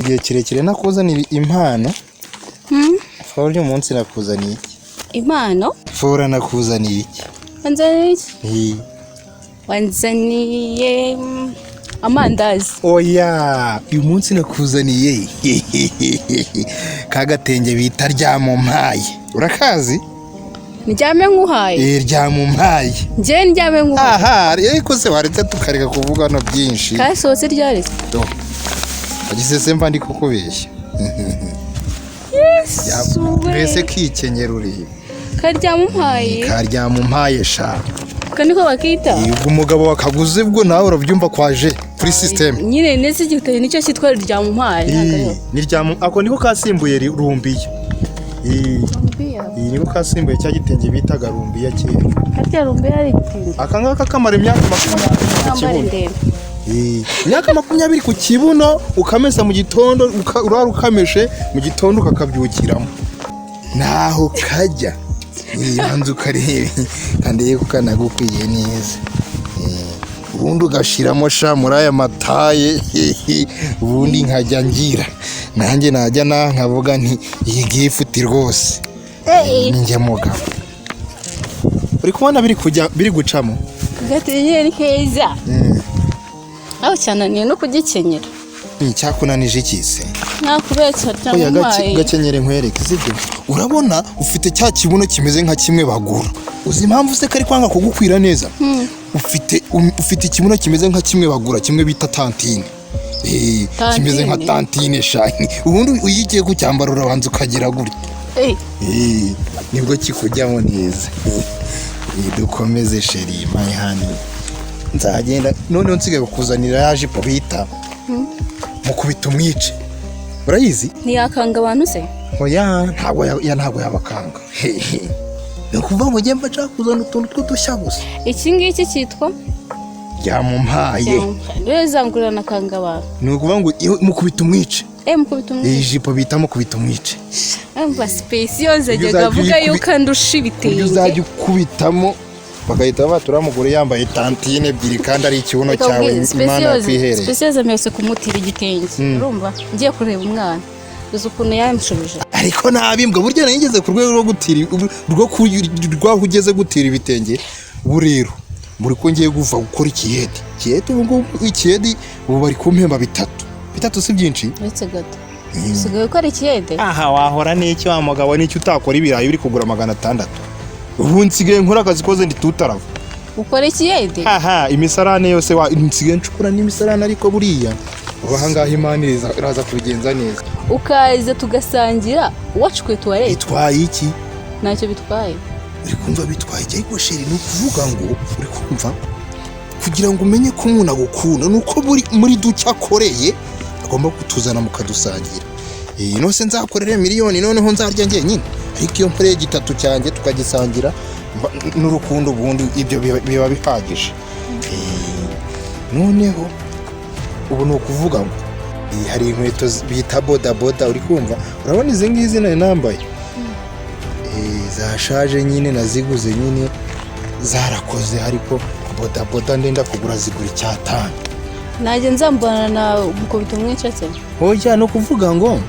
igihe kirekire nakuzaniye impano. Fora uyu munsi nakuzaniye iki? Impano? Fora nakuzaniye iki? Wanzaniye iki? Wanzaniye amandazi. Oya, uyu munsi nakuzaniye kagatenge bita ryamumpaye. Urakazi? Ndyame nkuhaye. Ryamumpaye. Nje ndyame nkuhaye. Aha, ariko se waretse tukareka kuvuga no byinshi. Kasohotse ryarese. Agise semba ndi kukubeshya. Yes. Mbese kikenyera uri. Karyamumpaye. Karyamumpaye sha. Kaniko bakita. Ubwo umugabo wakaguze bwo nawe urabyumva kwaje kuri system. Nyine nese giteye nicyo cyitwa ryamumpaye. Ni ryamu ako niko kasimbuye rumbiye. Niko kasimbuye cya gitenge bitaga rumbiye kera. Katya rumbiye ari gitenge. Akangaka kamara imyaka 20. Imyaka 20 ku kibuno ukamesa mu gitondo urara ukameshe mu gitondo ukakabyukiramo. Naho kajya. Yanze ukarebe kandi yeko kanagukwiye neza. Ubundi ugashiramo sha muri aya mataye ubundi nkajya ngira nanjye najya nkavuga nti iyi gifuti rwose ninjye mugabo uri kubona biri gucamo gatenye keza aho cyananiye no kugikenyera cyakunanije ikise nakubetsa cyane gakenyere nkwereke sibyo urabona ufite cya kibuno kimeze nka kimwe bagura uzi impamvu se kari kwanga kugukwira neza ufite ikibuno kimeze nka kimwe bagura kimwe bita tantine kimeze nka tantine shani ubundi uyigiye kucyambara urabanza ukagira gutya nibwo kikujyamo neza dukomeze sheri mayihani nzagenda noneho nsigaye kukuzanira yaje bita mukubita umwice urayizi ntiyakanga abantu se oya ntabwo yabakanga nukuvuga ngo ngiye mbaca kuzana utuntu tw'udushya gusa iki ngiki cyitwa ryamumpaye rero zangurana kanga abantu nukuvuga ngo mukubita umwice mukubita umwice ijipo bita mukubita umwice umva special zajyaga avuga yuko ndusha ibitenge uzajya ukubitamo bagahita batura mugore yambaye tantine ebyiri kandi ari ikibuno cyawe Imana kwihereye special zamese kumutira igitenge urumva ngiye kureba umwana uzi ukuntu yamushubije ariko nabimbwa burya nageze ku rwego rwo gutira rwo ugeze gutira ibitenge burero muri ko ngiye guva gukora ikiyede ubu ikiyede ubu bari kumpemba bitatu si byinshi uretse gato usigaye ukora ikiyede aha wahora n'iki wa mugabo n'icyo utakora ibirayi biri kugura 600 ubu nsigaye nkora akazi koze ndi tutarava ukora ikiyede aha imisarane yose nsigaye ncukura n'imisarane ariko buriya ubahangaha Imana iraza kubigenza neza ukaza tugasangira wacukwe tuwarete itwaye iki ntacyo bitwaye uri kumva bitwaye iki ariko sheri ni ukuvuga ngo uri kumva kugira ngo umenye ko umuntu agukunda nuko muri duke akoreye agomba kutuzana mukadusangira nose nzakorere miliyoni noneho nzarya njyenyine ariko iyo mporeye gitatu cyanjye tukagisangira n'urukundo ubundi ibyo biba bihagije noneho ubu ni ukuvuga ngo hari inkweto bita boda uri kumva urabona izi ngizi nari nambaye zashaje nyine naziguze nyine zarakoze ariko boda ndenda kugura zigura 5 najye nzambana na mukubita umwice se oya no kuvuga ngo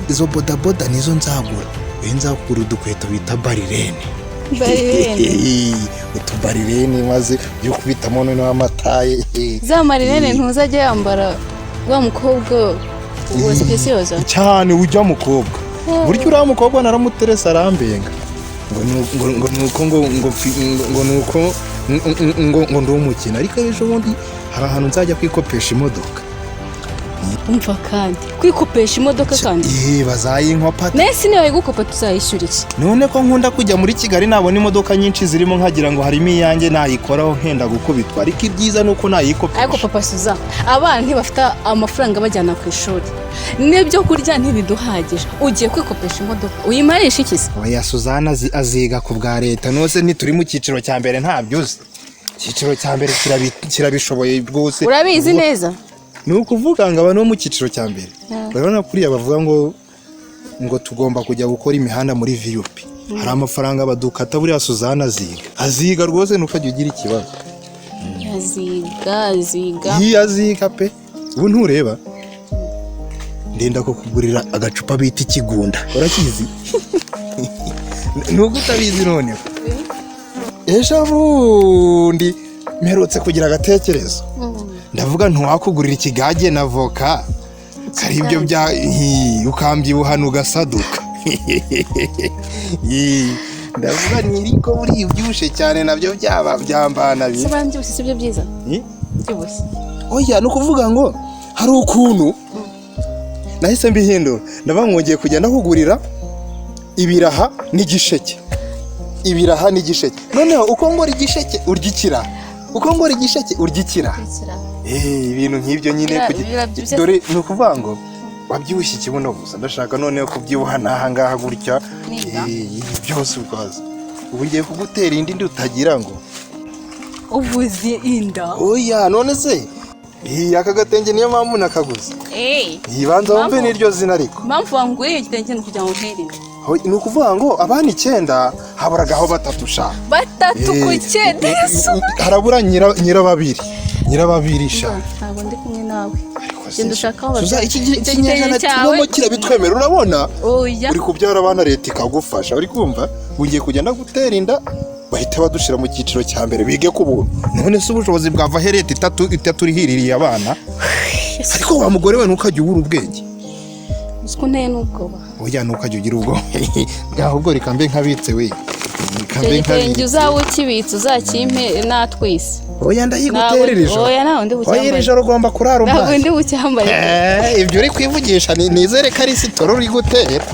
izo boda nizo nzagura nzakugura udukweto bita barirene utubarirene maze byo kubitamo noneho amataye za marirene ntuzajya yambara wa mukobwa uwo specioza cyane ujya mukobwa buryo uriya mukobwa naramuteresa arambenga ngo ndi umukino ariko ejo bundi hari ahantu nzajya kwikopesha imodoka umva kandi kwikopesha imodoka kandi bazayinkopa nese niyo yigukopa tuzayishyura iki none ko nkunda kujya muri Kigali nabona imodoka nyinshi zirimo nkagira ngo harimo iyanjye nayikoraho nkenda gukubitwa ariko ibyiza nuko nayikopesha ariko papa Suza abana ntibafite amafaranga bajyana ku ishuri n'ibyo kurya ntibiduhagije ugiye kwikopesha imodoka uyimarisha iki se oya Suzana aziga ku bwa leta nose ntituri mu cyiciro cya mbere ntabyo uzi icyiciro cya mbere kirabishoboye rwose urabizi neza ni ukuvuga ngo abantu bo mu cyiciro cya mbere urabona kuriya bavuga ngo tugomba kujya gukora imihanda muri VUP hari amafaranga badukata buriya Suzana aziga rwose nukajya ugira ikibazo aziga aziga pe ubu ntureba ndenda ko kugurira agacupa bita ikigunda urakizi nuko utabizi none ejo bundi mperutse kugira agatekerezo ndavuga ntiwakugurira ikigage na voka kari ibyo bya ukambyibuhana ugasaduka ndavuga niriko buri byushe cyane nabyo byaba byambana bi Sobanjye sibyo byiza byose oya no kuvuga ngo hari ukuntu nahise mbihindura ndavuga ngongeye kujya ndakugurira ibiraha n'igisheke noneho uko ngora igisheke uryikira ibintu nk'ibyo nyine dore ni ukuvuga ngo wabyibushye ikibuno gusa ndashaka noneho kubyibuha n'aha ngaha gutya byose ukaza ubu ngiye kugutera indi utagira ngo uvuze inda oya none se aka gatenge niyo mpamvu nakaguze yibanza wumve n'iryo zina ariko mpamvu wanguye igitenge kugira ngo nterinde ni ukuvuga ngo abana 9 haburagaho 3 sha 3 ku 9 harabura nyirababiri sha ntabwo ndi kumwe nawe genda ushaka aho baza iki kinyejana tubamo kirabitwemera urabona uri kubyara abana leta ikagufasha uri kumva ugiye kugenda gutera inda bahita badushira mu cyiciro cya mbere bige ku buntu none se ubushobozi bwava hereta itatu rihiririye abana ariko wa mugore we ntukajya ubura ubwenge usko nteye n'ubwoba oya ntukajya ugira ubwo ahubwo rikambe nkabitse we igitenge uzawe ukibitse uzakimpe natwise oya ndayigutererije oya naho ndi bucyambaye oya ijoro ugomba kurara umbaye ntabwo ndi bucyambaye ibyo uri kwivugisha nizere ko ari sitoro uri gutera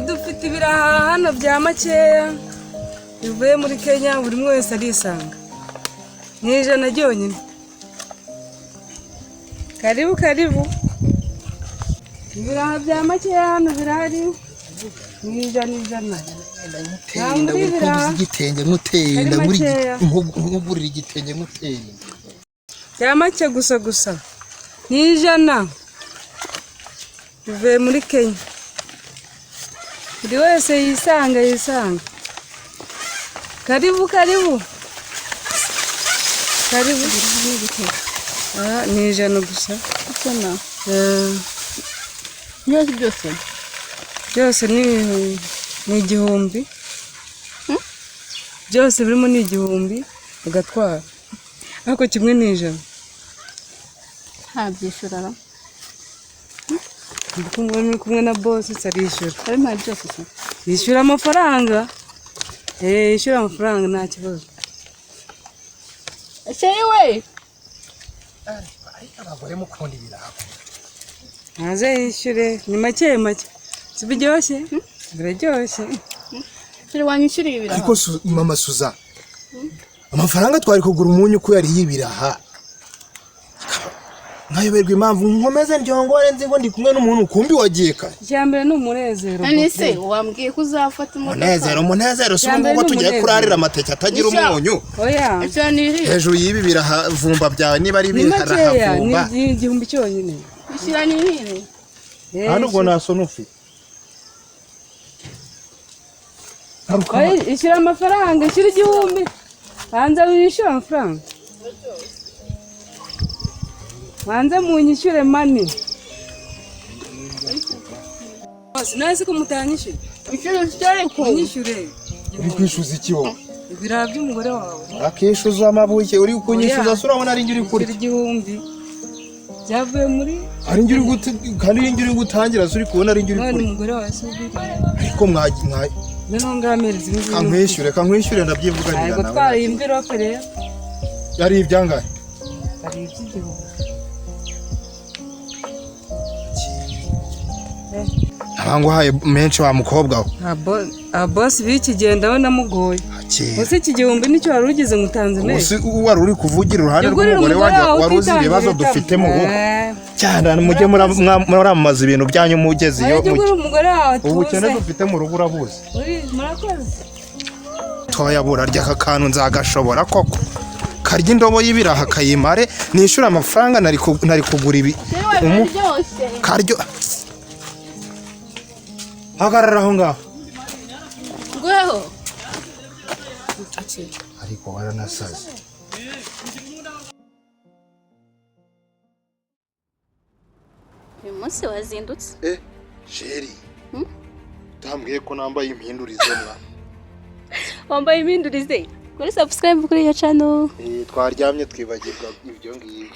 dufite ibiraha hano bya makeya bivuye muri Kenya buri umwe wese arisanga ni 100 ryonyine karibu ibiraha bya makeya hano birahari ni 100 igitenge nkutenda nkugurira igitenge nkutenda bya make gusa ni 100 bivuye muri Kenya buri wese yisanga karibu ni 100 gusa byose ni igihumbi byose birimo ni igihumbi ugatwara ariko kimwe ni 100 ntabyishurara ndi kumwe na boss arishyura ari nta byose se yishyura amafaranga yishyura amafaranga nta kibazo we abagore mukunda ibiraha ntaze yishyure ni make si biryoshye biraryoshye wanyishyuriye ibiraha ariko mama Suza amafaranga twari kugura umunyu ko yari y'ibiraha nkayoberwa impamvu nkomeze ndyongore nzi ngo ndi kumwe n'umuntu kumbi wagiye kare cyambere ni umunezero nani se wambwiye ko uzafata umunezero si ngo tugiye kurarira amateke atagira umunyu oya hejuru y'ibi biraha vumba byawe niba ari biraha vumba ni igihumbi cyonyine ishyira ni nini hano ubwo nasona ufite ishyura amafaranga ishyura igihumbi hanze wishyura amafaranga hanze munyishyure mani nasi ko mutanyishyura unyishyure uri kwishyuza iki wowe ibiraha by'umugore wawe akishyuza amabuye uri kunyishyuza sura abona ari ngiri kuri igihumbi byavuye muri ari ngiri kandi ari ngiri gutangira suri kubona ari ngiri kuri none umugore wawe si ariko mwayi none ngamereza ibintu kankwishyure ndabyivuganira nawe gutwara iyi mvirope rero yari ibyangahe ari iby'igihumbi abanguhaye menshi wa mukobwa we boss bikigenda we namugoye ose iki gihumbi nicyo wari ugize ngutanze menshi wari uri kuvugira uruhande rw'umugore wari uzi ibibazo dufite mu rugo cyane mujye muramamaza ibintu byanyu mugezeyo ubukene dufite mu rugo urabuzi murakoze toyabura ry'aka kantu nzagashobora koko karya indobo y'ibiraha kayimare nishyura amafaranga nari kugura ibi karyo hagarara aho ngaho ngweho ariko waranasaze uyu munsi wazindutse sheri utambwiye ko nambaye impindurize mwa wambaye impindurize kuri subscribe kuri iyo channel twaryamye twibagirwa ibyo ngibyo